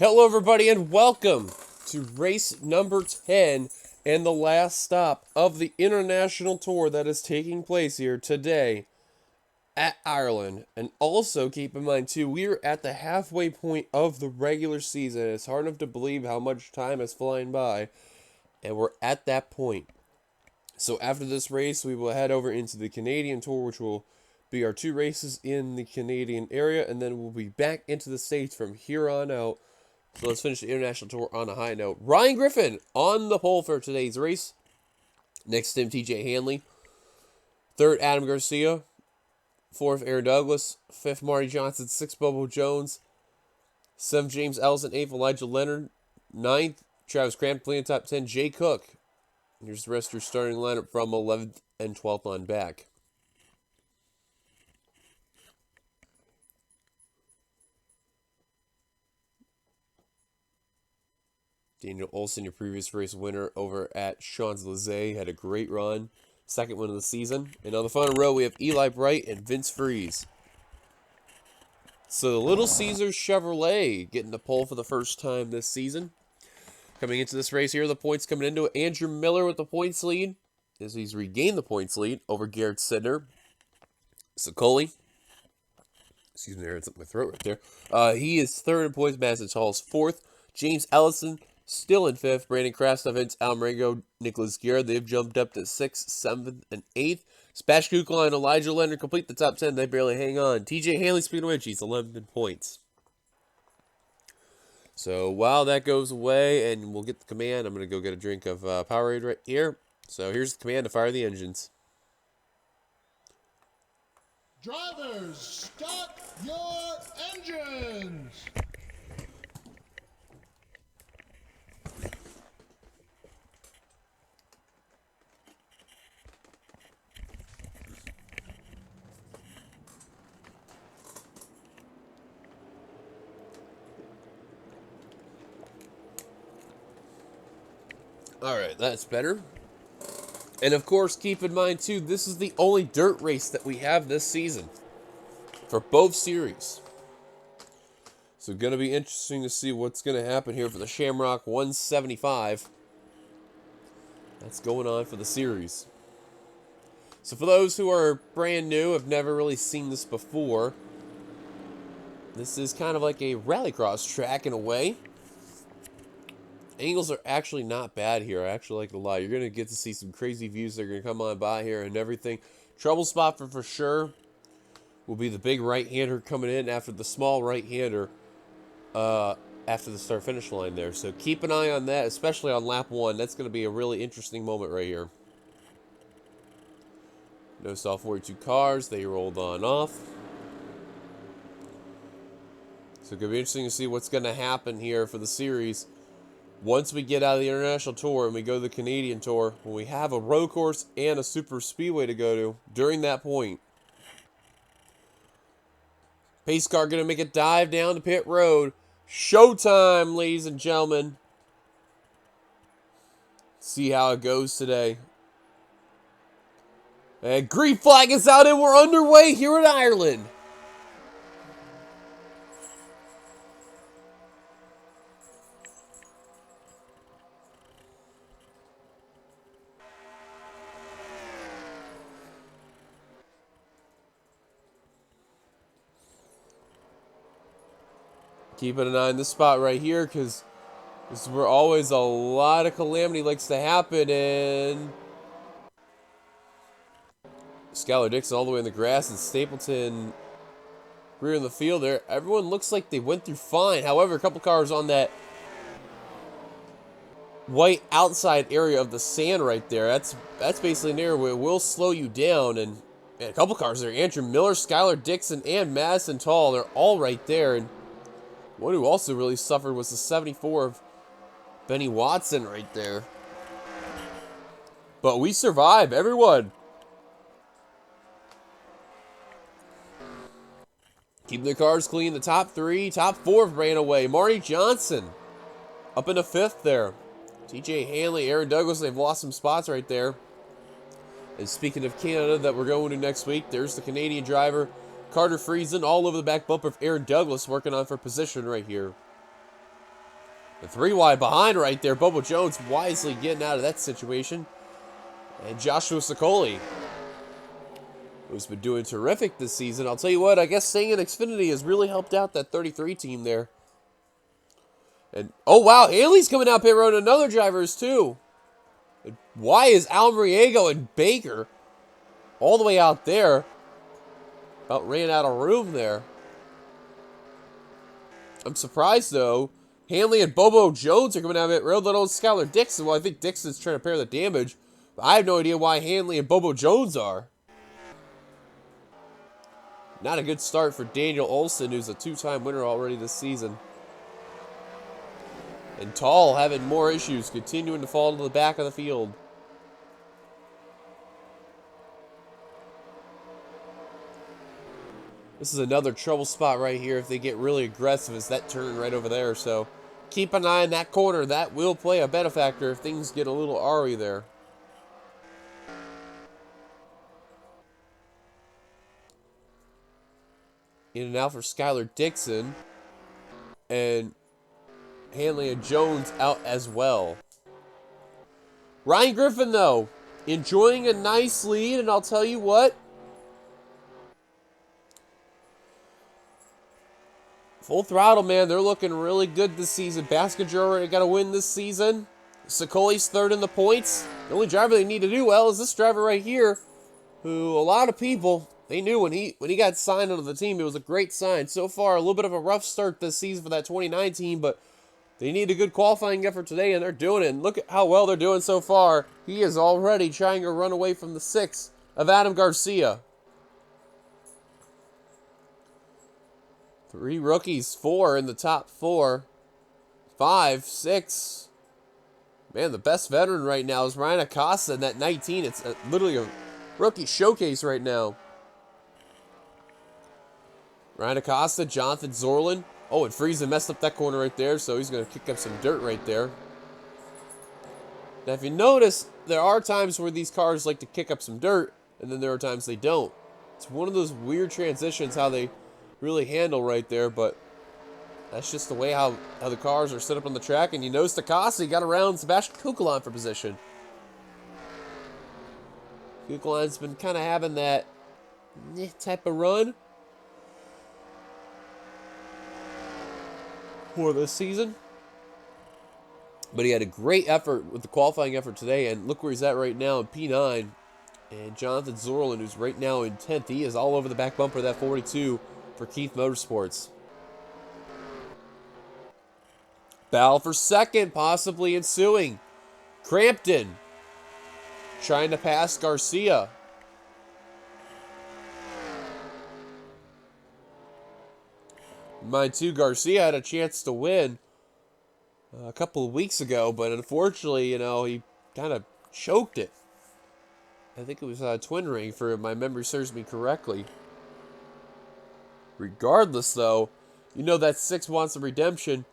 Hello, everybody, and welcome to race number 10 and the last stop of the international tour that is taking place here today at Ireland. And also keep in mind, too, we are at the halfway point of the regular season. It's hard enough to believe how much time is flying by, and we're at that point. So after this race, we will head over into the Canadian tour, which will be our two races in the Canadian area, and then we'll be back into the States from here on out. So let's finish the international tour on a high note. Ryan Griffin on the pole for today's race. Next to him, TJ Hanley. Third, Adam Garcia. Fourth, Aaron Douglas. Fifth, Marty Johnson. Sixth, Bobo Jones. Seventh, James Ellison. Eighth, Elijah Leonard. Ninth, Travis Crampton in top 10. Jay Cook. Here's the rest of your starting lineup from 11th and 12th on back. Daniel Olson, your previous race winner over at Champs-Élysées, had a great run. Second win of the season. And on the final row, we have Eli Bright and Vince Freeze. So the Little Caesars Chevrolet getting the pole for the first time this season. Coming into this race here, the points coming into it. Andrew Miller with the points lead, as he's regained the points lead over Garrett Sidner. Sicoli. Excuse me, I had something in my throat right there. He is third in points. Madison Hall is fourth. James Ellison still in fifth. Brandon Krasnov, Vince Almarengo, Nicholas Guerra. They've jumped up to 6th, 7th, and 8th. Spash Kukla and Elijah Leonard complete the top 10. They barely hang on. TJ Hanley, speaking of which, he's 11 points. So while that goes away and we'll get the command, I'm going to go get a drink of Powerade right here. So here's the command to fire the engines. Drivers, start your engines! Alright, that's better. And of course, keep in mind too, this is the only dirt race that we have this season for both series. So going to be interesting to see what's going to happen here for the Shamrock 175. That's going on for the series. So for those who are brand new, have never really seen this before, this is kind of like a rallycross track in a way. Angles are actually not bad here. I actually like it a lot. You're going to get to see some crazy views that are going to come on by here and everything. Trouble spot for sure will be the big right-hander coming in after the small right-hander after the start-finish line there. So keep an eye on that, especially on lap 1. That's going to be a really interesting moment right here. No stall 42 cars. They rolled on off. So it's going to be interesting to see what's going to happen here for the series. Once we get out of the international tour and we go to the Canadian tour, when we have a road course and a super speedway to go to during that point. Pace car going to make a dive down to pit road. Showtime, ladies and gentlemen. See how it goes today. And green flag is out and we're underway here in Ireland. Keeping an eye on this spot right here because this is where always a lot of calamity likes to happen. And Skylar Dixon all the way in the grass and Stapleton rear in the field there. Everyone looks like they went through fine. However, a couple cars on that white outside area of the sand right there. That's basically near where it will slow you down. And a couple cars there. Andrew Miller, Skylar Dixon, and Madison Tall. They're all right there. And one who also really suffered was the 74 of Benny Watson right there. But we survived, everyone. Keeping the cars clean. The top 3, top 4 ran away. Marty Johnson up in the 5th there. TJ Hanley, Aaron Douglas, they've lost some spots right there. And speaking of Canada that we're going to next week, there's the Canadian driver, Carter Friesen, all over the back bumper of Aaron Douglas, working on for position right here. The 3 wide behind right there. Bobo Jones wisely getting out of that situation. And Joshua Sokoli, who's been doing terrific this season. I'll tell you what, I guess staying in Xfinity has really helped out that 33 team there. And, oh wow, Haley's coming out pit road, another drivers too. And why is Almariego and Baker all the way out there? About ran out of room there. I'm surprised though. Hanley and Bobo Jones are coming out pit road, let alone Skylar Dixon. Well, I think Dixon's trying to pair the damage. But I have no idea why Hanley and Bobo Jones are. Not a good start for Daniel Olson, who's a 2-time winner already this season. And Tall having more issues, continuing to fall to the back of the field. This is another trouble spot right here if they get really aggressive, is that turn right over there. So keep an eye on that corner. That will play a benefactor if things get a little RE there. In and out for Skylar Dixon. And Hanley and Jones out as well. Ryan Griffin, though, enjoying a nice lead. And I'll tell you what. Full throttle, man. They're looking really good this season. Baskinger already got a win this season. Sokoli's third in the points. The only driver they need to do well is this driver right here, who a lot of people, they knew when he got signed onto the team, it was a great sign. So far, a little bit of a rough start this season for that 2019, but they need a good qualifying effort today, and they're doing it. And look at how well they're doing so far. He is already trying to run away from the 6 of Adam Garcia. 3 rookies, 4 in the top 4. 5, 6. Man, the best veteran right now is Ryan Acosta in that 19. It's literally a rookie showcase right now. Ryan Acosta, Jonathan Zorlin. Oh, and Friesen messed up that corner right there, so he's going to kick up some dirt right there. Now, if you notice, there are times where these cars like to kick up some dirt, and then there are times they don't. It's one of those weird transitions how they really handle right there, but that's just the way how the cars are set up on the track. And you notice Acosta got around Sebastian Kukulon for position. Kukulon's been kind of having that type of run for this season. But he had a great effort with the qualifying effort today, and look where he's at right now in P9. And Jonathan Zorlin, who's right now in 10th, he is all over the back bumper of that 42 for Keith Motorsports. Battle for second, possibly ensuing. Crampton trying to pass Garcia. Mind too, Garcia had a chance to win a couple of weeks ago, but unfortunately, he kind of choked it. I think it was a twin ring, for my memory serves me correctly. Regardless, though, that 6 wants a redemption,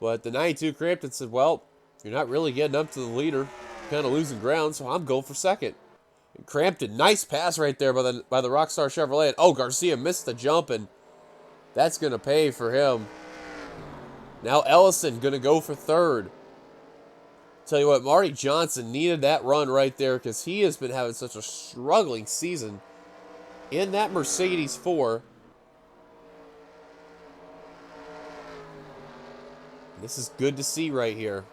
but the 92 Crampton said, well, you're not really getting up to the leader, kind of losing ground, so I'm going for second. And Crampton, nice pass right there by the Rockstar Chevrolet. Oh, Garcia missed the jump, and that's going to pay for him. Now Ellison going to go for third. Tell you what, Marty Johnson needed that run right there because he has been having such a struggling season in that Mercedes 4. This is good to see right here.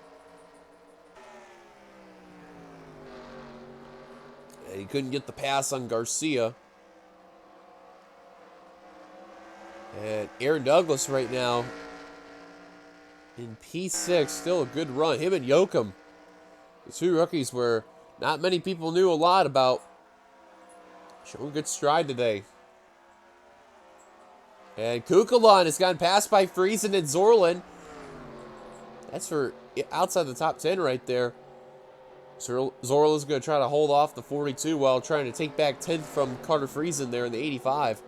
And he couldn't get the pass on Garcia. And Aaron Douglas right now in P6, still a good run. Him and Yoakum, the 2 rookies where not many people knew a lot about, showing good stride today. And Kukulon has gotten passed by Friesen and Zorlin. That's for outside the top 10 right there. So Zorlin's going to try to hold off the 42 while trying to take back 10th from Carter Friesen there in the 85.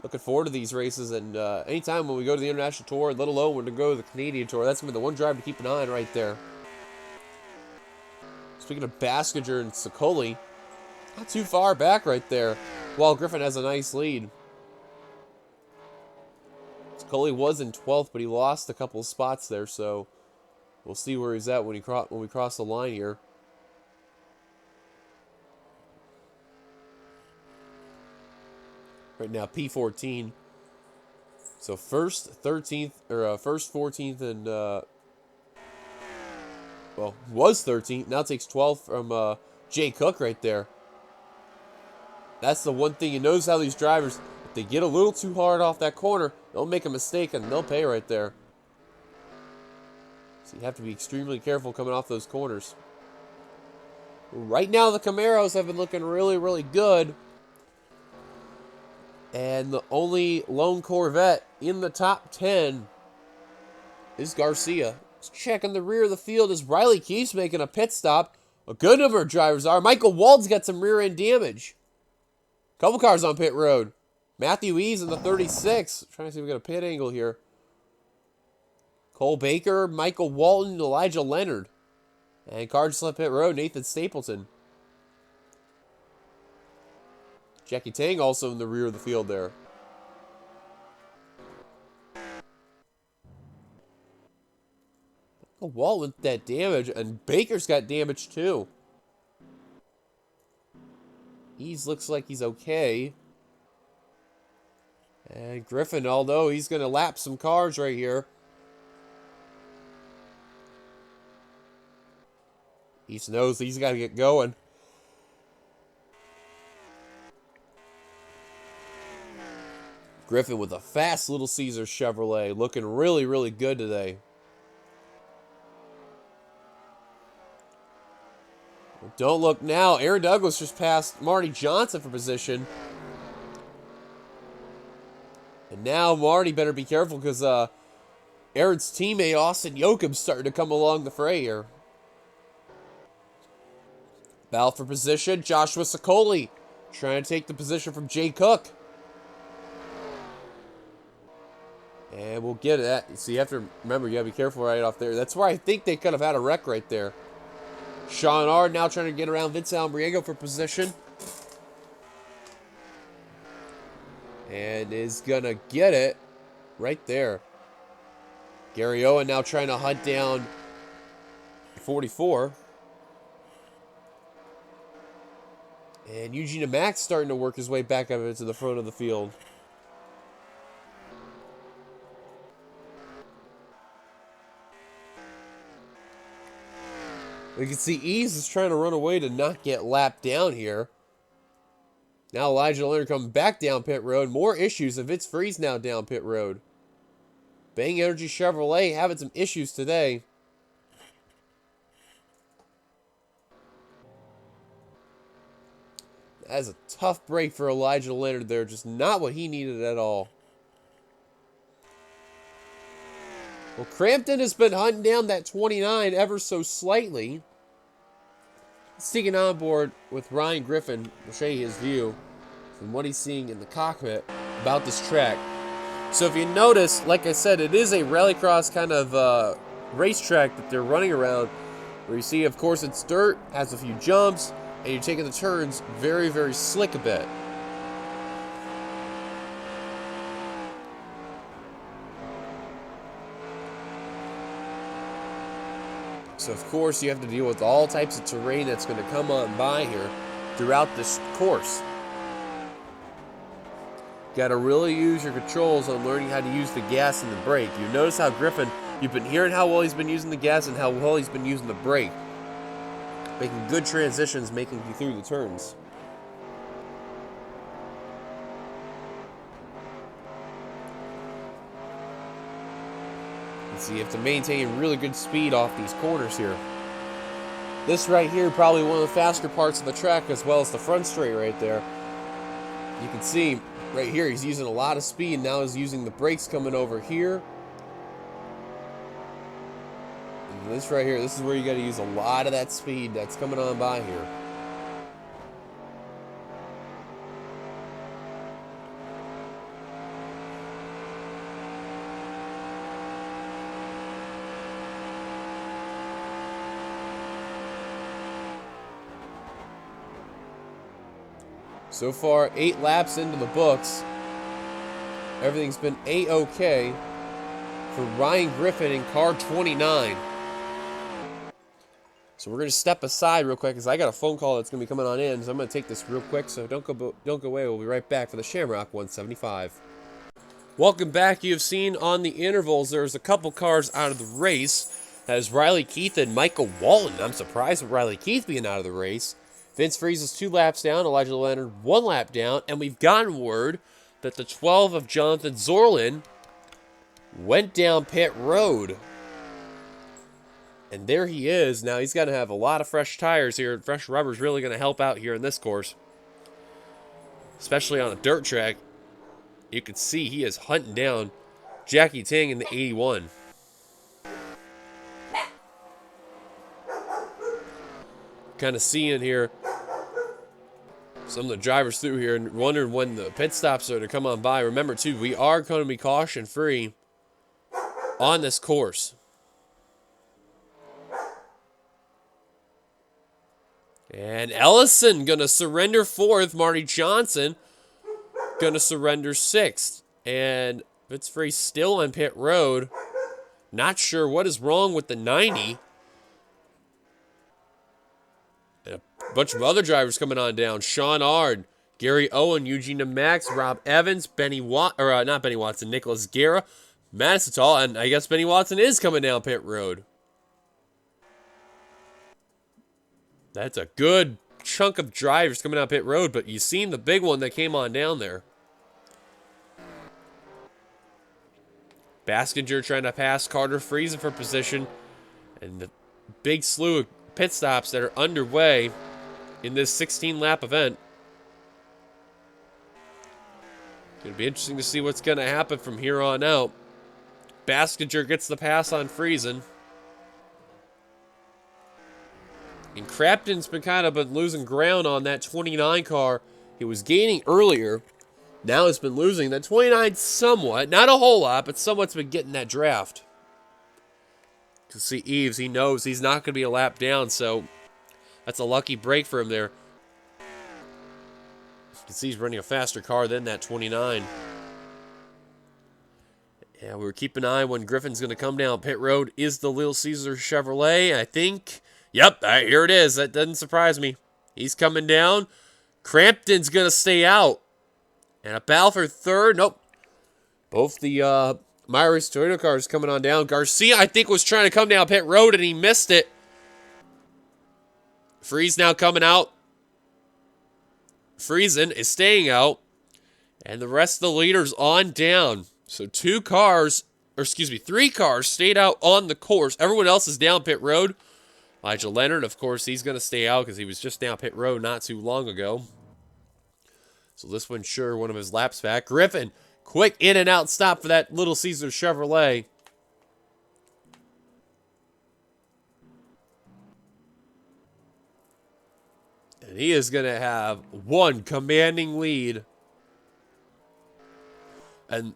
Looking forward to these races, and anytime when we go to the International Tour, let alone when we go to the Canadian Tour, that's going to be the one drive to keep an eye on right there. Speaking of Baskinger and Sokoli, not too far back right there, while Griffin has a nice lead. It's Coley was in 12th, but he lost a couple of spots there, so we'll see where he's at when we cross the line here. Right now, P14. So first 13th, or first 14th, and well, was 13th. Now takes 12th from Jay Cook right there. That's the one thing you notice how these drivers, if they get a little too hard off that corner, they'll make a mistake and they'll pay right there. So you have to be extremely careful coming off those corners. Right now, the Camaros have been looking really, really good. And the only lone Corvette in the top 10 is Garcia. He's checking the rear of the field as Riley Keefe's making a pit stop. A good number of drivers are. Michael Wald's got some rear end damage. Couple cars on pit road. Matthew Ease in the 36. Trying to see if we got a pit angle here. Cole Baker, Michael Walton, Elijah Leonard. And car just left pit road, Nathan Stapleton. Jackie Tang also in the rear of the field there. Michael Walton with that damage, and Baker's got damage too. Ease looks like he's okay. And Griffin, although he's going to lap some cars right here. East knows he's got to get going. Griffin with a fast Little Caesar Chevrolet. Looking really, really good today. Don't look now. Aaron Douglas just passed Marty Johnson for position. And now Marty better be careful because Aaron's teammate Austin Yoakum's starting to come along the fray here. Battle for position. Joshua Sicoli trying to take the position from Jay Cook. And we'll get it. So you have to remember, you got to be careful right off there. That's where I think they could have had a wreck right there. Sean Ard now trying to get around Vince Almbriego for position. And is going to get it right there. Gary Owen now trying to hunt down 44. And Eugene Max starting to work his way back up into the front of the field. We can see Ease is trying to run away to not get lapped down here. Now Elijah Leonard coming back down pit road. More issues. And Vince Freeze now down pit road. Bang Energy Chevrolet having some issues today. That is a tough break for Elijah Leonard there. Just not what he needed at all. Well, Crampton has been hunting down that 29 ever so slightly. Sticking on board with Ryan Griffin, will show you his view from what he's seeing in the cockpit about this track. So if you notice, like I said, it is a rallycross kind of racetrack that they're running around. Where you see, of course, it's dirt, has a few jumps, and you're taking the turns very, very slick a bit. So, of course, you have to deal with all types of terrain that's going to come on by here throughout this course. Got to really use your controls on learning how to use the gas and the brake. You notice how Griffin, you've been hearing how well he's been using the gas and how well he's been using the brake. Making good transitions, making you through the turns. So you have to maintain really good speed off these corners here. This right here, probably one of the faster parts of the track, as well as the front straight right there. You can see right here, he's using a lot of speed. Now he's using the brakes coming over here. And this right here, this is where you got to use a lot of that speed that's coming on by here. So far, 8 laps into the books. Everything's been A-OK for Ryan Griffin in car 29. So we're going to step aside real quick because I got a phone call that's going to be coming on in. So I'm going to take this real quick, so don't go away. We'll be right back for the Shamrock 175. Welcome back. You have seen on the intervals there's a couple cars out of the race. That is Riley Keith and Michael Walton. I'm surprised with Riley Keith being out of the race. Vince Freeze is 2 laps down. Elijah Leonard 1 lap down. And we've gotten word that the 12 of Jonathan Zorlin went down pit road. And there he is. Now he's going to have a lot of fresh tires here. Fresh rubber is really going to help out here in this course. Especially on a dirt track. You can see he is hunting down Jackie Ting in the 81. Kind of seeing here some of the drivers through here and wondering when the pit stops are to come on by. Remember, too, we are going to be caution-free on this course. And Ellison going to surrender 4th. Marty Johnson going to surrender 6th. And Vince Freeze still on pit road. Not sure what is wrong with the 90. And a bunch of other drivers coming on down. Sean Ard, Gary Owen, Eugene Max, Rob Evans, not Benny Watson, Nicholas Guerra, Madison, and I guess Benny Watson is coming down pit road. That's a good chunk of drivers coming down pit road, but you've seen the big one that came on down there. Baskinger trying to pass Carter Friesen for position. And the big slew of pit stops that are underway in this 16-lap event. It's going to be interesting to see what's going to happen from here on out. Baskinger gets the pass on Friesen. And Crafton's been losing ground on that 29 car. He was gaining earlier. Now it's been losing. That 29 somewhat. Not a whole lot, but somewhat's been getting that draft. You can see Eves. He knows he's not going to be a lap down, so that's a lucky break for him there. You can see he's running a faster car than that 29. Yeah, we were keeping an eye when Griffin's going to come down pit road. Is the Little Caesar Chevrolet, I think. Yep, here it is. That doesn't surprise me. He's coming down. Crampton's going to stay out. And a battle for 3rd. Nope. Both the Myers Toyota cars coming on down. Garcia, I think, was trying to come down pit road, and he missed it. Freeze now coming out. Friesen is staying out. And the rest of the leaders on down. So 3 cars stayed out on the course. Everyone else is down pit road. Elijah Leonard, of course, he's going to stay out because he was just down pit road not too long ago. So this one's sure one of his laps back. Griffin, quick in and out stop for that Little Caesar Chevrolet. And he is going to have one commanding lead. And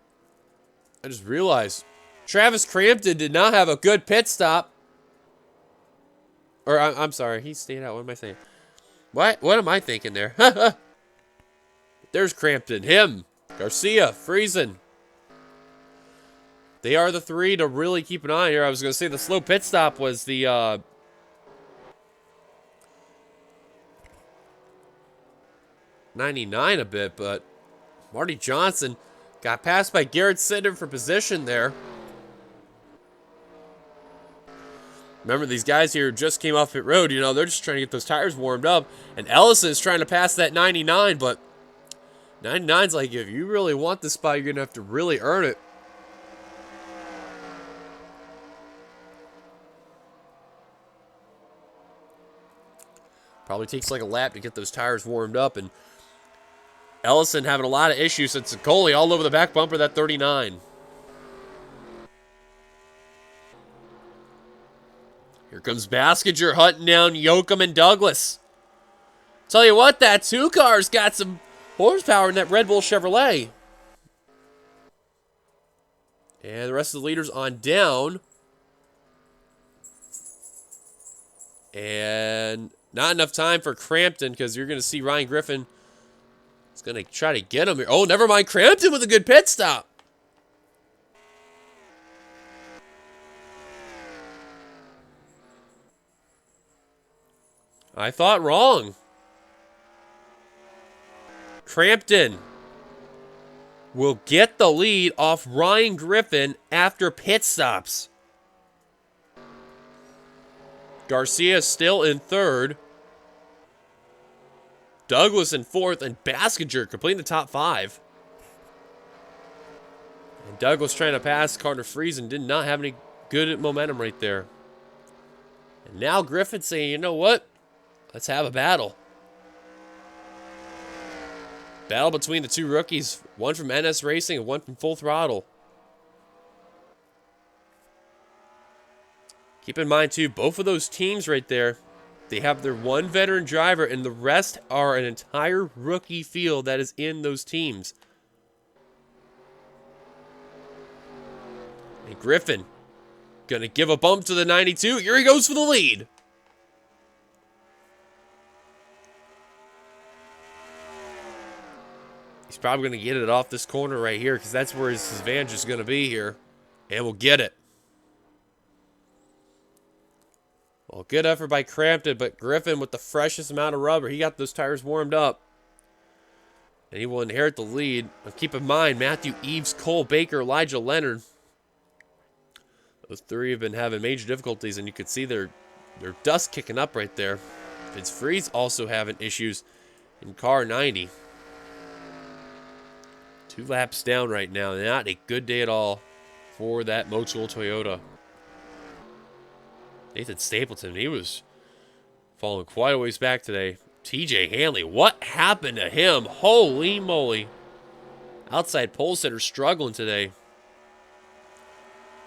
I just realized Travis Crampton did not have a good pit stop. Or, I'm sorry, he stayed out. What am I saying? What am I thinking there? There's Crampton. Him. Garcia. Friesen. They are the 3 to really keep an eye on here. I was going to say the slow pit stop was the 99 a bit, but Marty Johnson got passed by Garrett Sinder for position there. Remember, these guys here just came off pit road. You know, they're just trying to get those tires warmed up. And Ellison is trying to pass that 99, but 99's like, if you really want this spot, you're going to have to really earn it. Probably takes like a lap to get those tires warmed up. And Ellison having a lot of issues since Sicoli all over the back bumper of that 39. Here comes Baskinger hunting down Yoakum and Douglas. Tell you what, that 2 car's got some horsepower in that Red Bull Chevrolet. And the rest of the leaders on down. And not enough time for Crampton because you're going to see Ryan Griffin is going to try to get him here. Oh, never mind. Crampton with a good pit stop. I thought wrong. Crampton will get the lead off Ryan Griffin after pit stops. Garcia still in third. Douglas in fourth, and Baskinger completing the top five. And Douglas trying to pass Carter Friesen did not have any good momentum right there. And now Griffin saying, you know what? Let's have a battle. Battle between the two rookies. One from NS Racing and one from Full Throttle. Keep in mind, too, both of those teams right there, they have their one veteran driver, and the rest are an entire rookie field that is in those teams. And Griffin going to give a bump to the 92. Here he goes for the lead. He's probably going to get it off this corner right here because that's where his advantage is going to be here. And we'll get it. Well, good effort by Crampton, but Griffin with the freshest amount of rubber. He got those tires warmed up. And he will inherit the lead. But keep in mind, Matthew Eves, Cole Baker, Elijah Leonard. Those three have been having major difficulties, and you could see their dust kicking up right there. Vince Freeze also having issues in car 90. 2 laps down right now. Not a good day at all for that Motul Toyota. Nathan Stapleton, he was falling quite a ways back today. TJ Hanley, what happened to him? Holy moly. Outside pole sitter struggling today.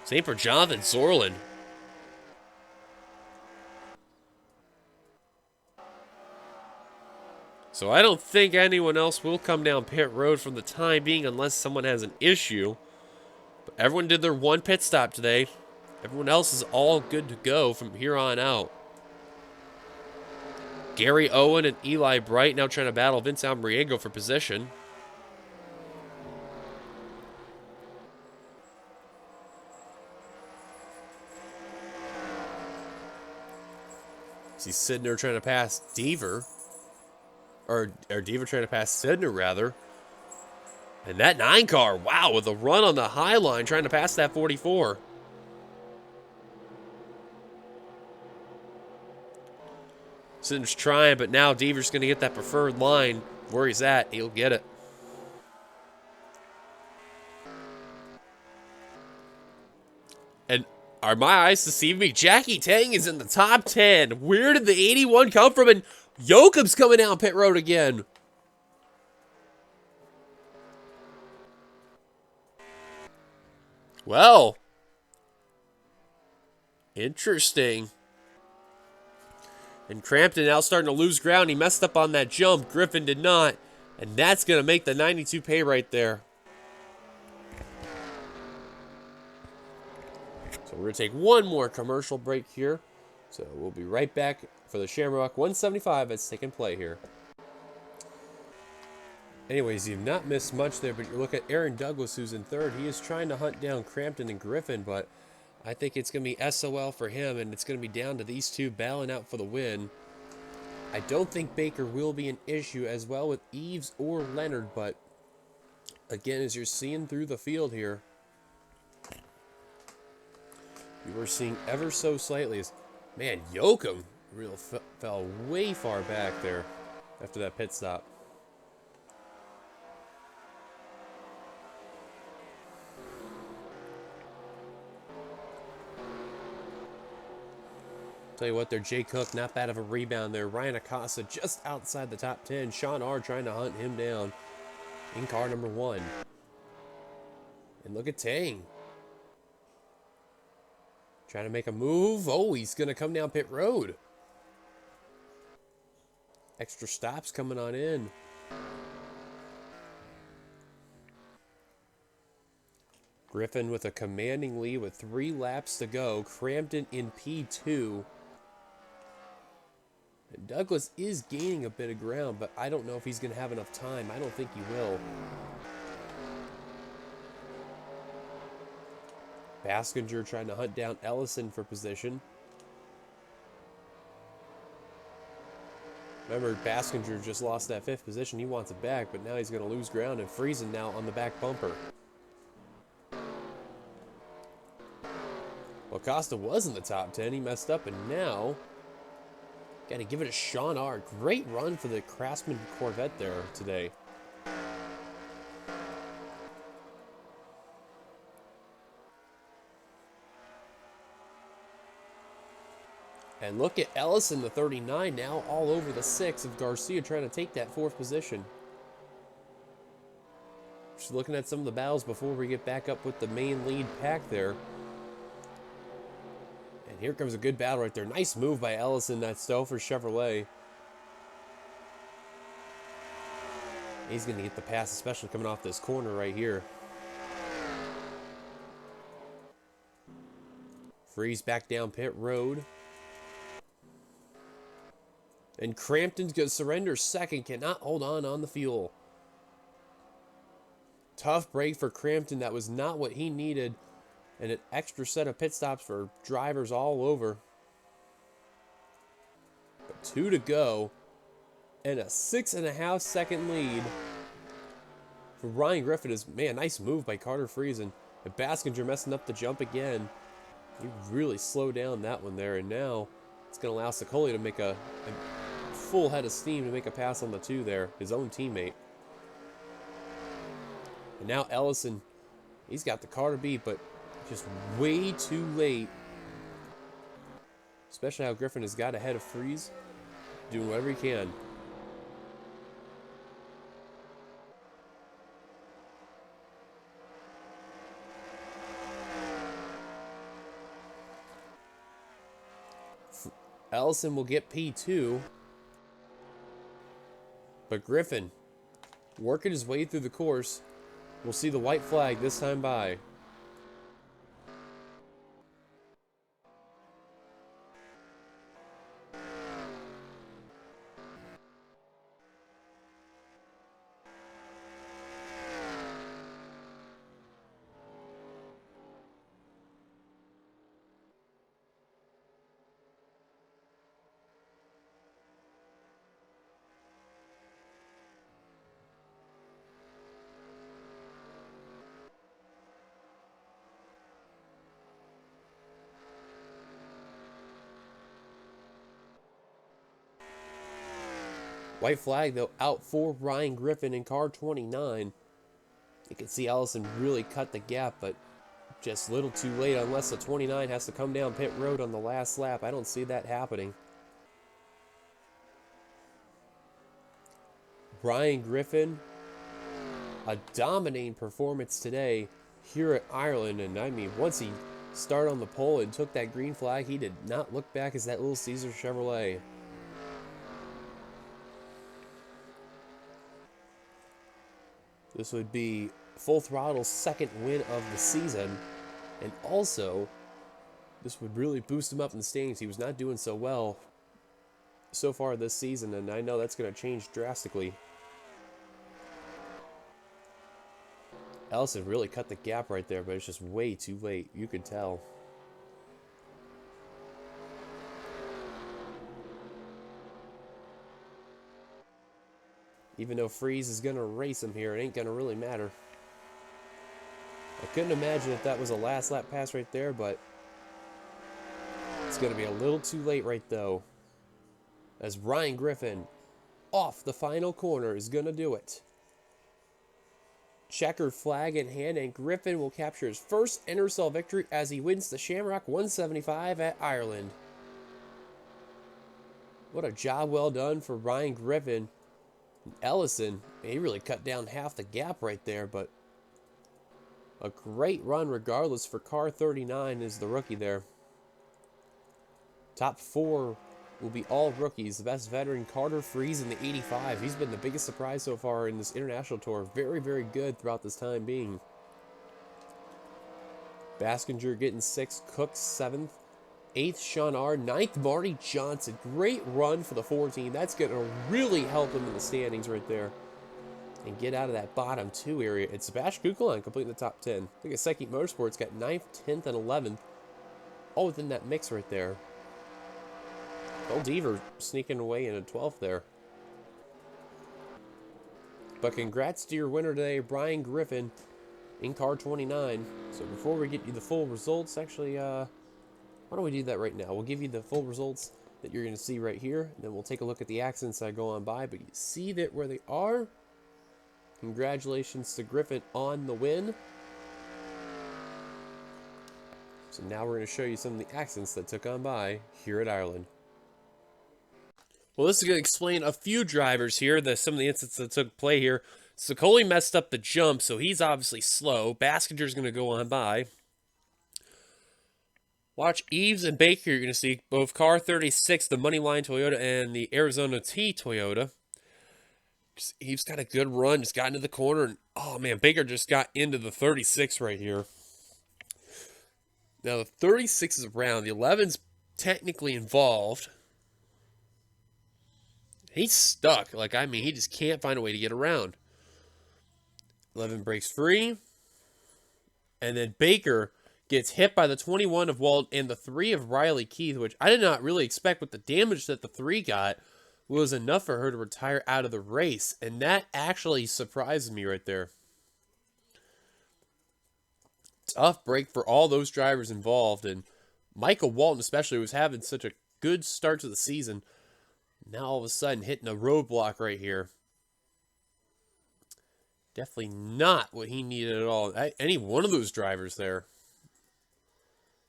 Same for Jonathan Zorlin. So I don't think anyone else will come down pit road from the time being unless someone has an issue. But everyone did their one pit stop today. Everyone else is all good to go from here on out. Gary Owen and Eli Bright now trying to battle Vince Almriego for position. He's sitting there trying to pass Deaver. Or Deaver trying to pass Sidner, rather. And that 9 car, wow, with a run on the high line trying to pass that 44. Sidner's trying, but now Deaver's going to get that preferred line. Where he's at, he'll get it. And are my eyes deceiving me? Jackie Tang is in the top 10. Where did the 81 come from? And Yoakum's coming down pit road again. Well, interesting. And Crampton now starting to lose ground. He messed up on that jump. Griffin did not. And that's going to make the 92 pay right there. So we're going to take one more commercial break here. So we'll be right back for the Shamrock 175 that's taking play here. Anyways, you've not missed much there, but you look at Aaron Douglas, who's in third. He is trying to hunt down Crampton and Griffin, but I think it's going to be SOL for him, and it's going to be down to these two battling out for the win. I don't think Baker will be an issue as well with Eves or Leonard, but again, as you're seeing through the field here, you are seeing ever so slightly as, man, Yoakum really fell way far back there after that pit stop. Tell you what, there, Jay Cook, not bad of a rebound there. Ryan Acosta just outside the top 10. Sean R trying to hunt him down in car number 1. And look at Tang. Trying to make a move. Oh, he's going to come down pit road. Extra stops coming on in. Griffin with a commanding lead with 3 laps to go. Crampton in P2. And Douglas is gaining a bit of ground, but I don't know if he's going to have enough time. I don't think he will. Baskinger trying to hunt down Ellison for position. Remember, Baskinger just lost that 5th position. He wants it back, but now he's going to lose ground, and Friesen now on the back bumper. Well, Costa was in the top 10. He messed up, and now got to give it to Sean R. Great run for the Craftsman Corvette there today. And look at Ellison, the 39, now all over the 6 of Garcia trying to take that 4th position. Just looking at some of the battles before we get back up with the main lead pack there. And here comes a good battle right there. Nice move by Ellison, that Stouffer Chevrolet. He's going to get the pass, especially coming off this corner right here. Freeze back down pit road. And Crampton's going to surrender 2nd. Cannot hold on the fuel. Tough break for Crampton. That was not what he needed. And an extra set of pit stops for drivers all over. But 2 to go. And a 6.5 second lead for Ryan Griffin. Is, man, nice move by Carter Friesen. And Baskinger messing up the jump again. He really slowed down that one there. And now it's going to allow Sicoli to make a full head of steam to make a pass on the 2 there. His own teammate. And now Ellison, he's got the car to beat, but just way too late. Especially how Griffin has got ahead of Freeze. Doing whatever he can. Ellison will get P2. But Griffin, working his way through the course, will see the white flag this time by. White flag, though, out for Ryan Griffin in car 29. You can see Ellison really cut the gap, but just a little too late unless the 29 has to come down pit road on the last lap. I don't see that happening. Ryan Griffin, a dominating performance today here at Ireland. And I mean, once he started on the pole and took that green flag, he did not look back as that little Caesar Chevrolet. This would be Full Throttle's 2nd win of the season. And also, this would really boost him up in the standings. He was not doing so well so far this season, and I know that's going to change drastically. Ellison really cut the gap right there, but it's just way too late. You can tell. Even though Freeze is going to race him here, it ain't going to really matter. I couldn't imagine if that was a last lap pass right there, but it's going to be a little too late right though. As Ryan Griffin, off the final corner, is going to do it. Checkered flag in hand, and Griffin will capture his first NRSL victory as he wins the Shamrock 175 at Ireland. What a job well done for Ryan Griffin. Ellison, he really cut down half the gap right there, but a great run regardless for car 39 is the rookie there. Top 4 will be all rookies. The best veteran, Carter Friesen in the 85. He's been the biggest surprise so far in this international tour. Very, very good throughout this time being. Baskinger getting 6th, Cook 7th, 8th Sean R, 9th Marty Johnson. Great run for the 14. That's going to really help him in the standings right there and get out of that bottom 2 area. And Sebastian Kukulon completing the top 10. I think Seki Motorsports got 9th, 10th, and 11th, all within that mix right there. Old Deaver sneaking away in a 12th there. But congrats to your winner today, Brian Griffin, in car 29. So before we get you the full results, actually, why don't we do that right now? We'll give you the full results that you're going to see right here. And then we'll take a look at the accidents that go on by. But you see that where they are. Congratulations to Griffin on the win. So now we're going to show you some of the accidents that took on by here at Ireland. Well, this is going to explain a few drivers here, some of the incidents that took play here. Sicoli messed up the jump, so he's obviously slow. Baskinger's going to go on by. Watch Eves and Baker. You're going to see both car 36, the Moneyline Toyota, and the Arizona T Toyota. Eves got a good run, just got into the corner, and oh man, Baker just got into the 36 right here. Now the 36 is around, the 11's technically involved. He's stuck. Like, I mean, he just can't find a way to get around. 11 breaks free. And then Baker gets hit by the 21 of Walt and the 3 of Riley Keith, which I did not really expect, with the damage that the 3 got was enough for her to retire out of the race. And that actually surprised me right there. Tough break for all those drivers involved. And Michael Walton especially was having such a good start to the season. Now all of a sudden hitting a roadblock right here. Definitely not what he needed at all. Any one of those drivers there.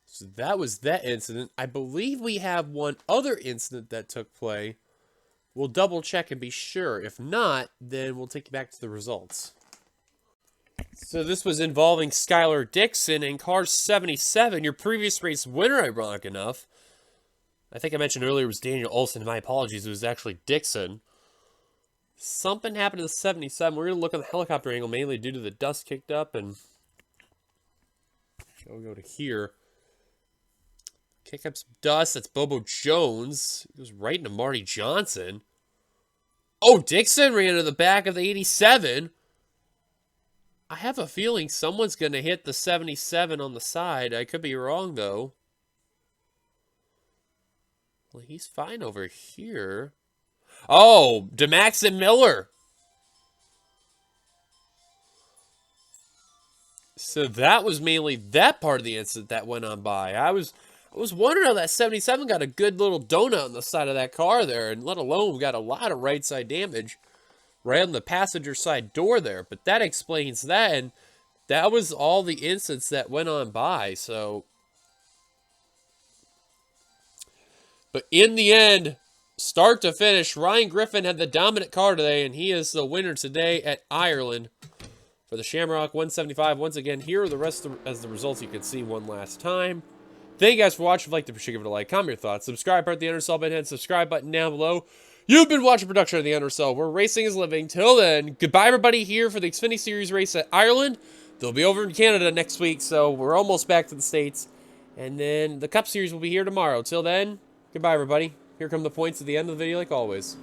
So that was that incident. I believe we have one other incident that took place. We'll double check and be sure. If not, then we'll take you back to the results. So this was involving Skylar Dixon in car 77, your previous race winner, ironic enough. I think I mentioned earlier it was Daniel Olson. My apologies, it was actually Dixon. Something happened to the 77. We're going to look at the helicopter angle mainly due to the dust kicked up. And we'll go to here. Kick up some dust. That's Bobo Jones. He goes right into Marty Johnson. Oh, Dixon ran into the back of the 87. I have a feeling someone's going to hit the 77 on the side. I could be wrong, though. Well, he's fine over here. Oh, DeMax and Miller. So that was mainly that part of the incident that went on by. I was wondering how that 77 got a good little donut on the side of that car there, and let alone we got a lot of right side damage right on the passenger side door there. But that explains that, and that was all the incidents that went on by. So, but in the end, start to finish, Ryan Griffin had the dominant car today, and he is the winner today at Ireland for the Shamrock 175. Once again, here are the rest as the results you can see one last time. Thank you guys for watching. If you liked it, be sure to give it a like, comment your thoughts, subscribe, part of the NRSL button, hit the subscribe button down below. You've been watching production of the NRSL, where racing is living. Till then, goodbye everybody here for the Xfinity Series race at Ireland. They'll be over in Canada next week, so we're almost back to the States. And then the Cup Series will be here tomorrow. Till then, goodbye everybody. Here come the points at the end of the video like always.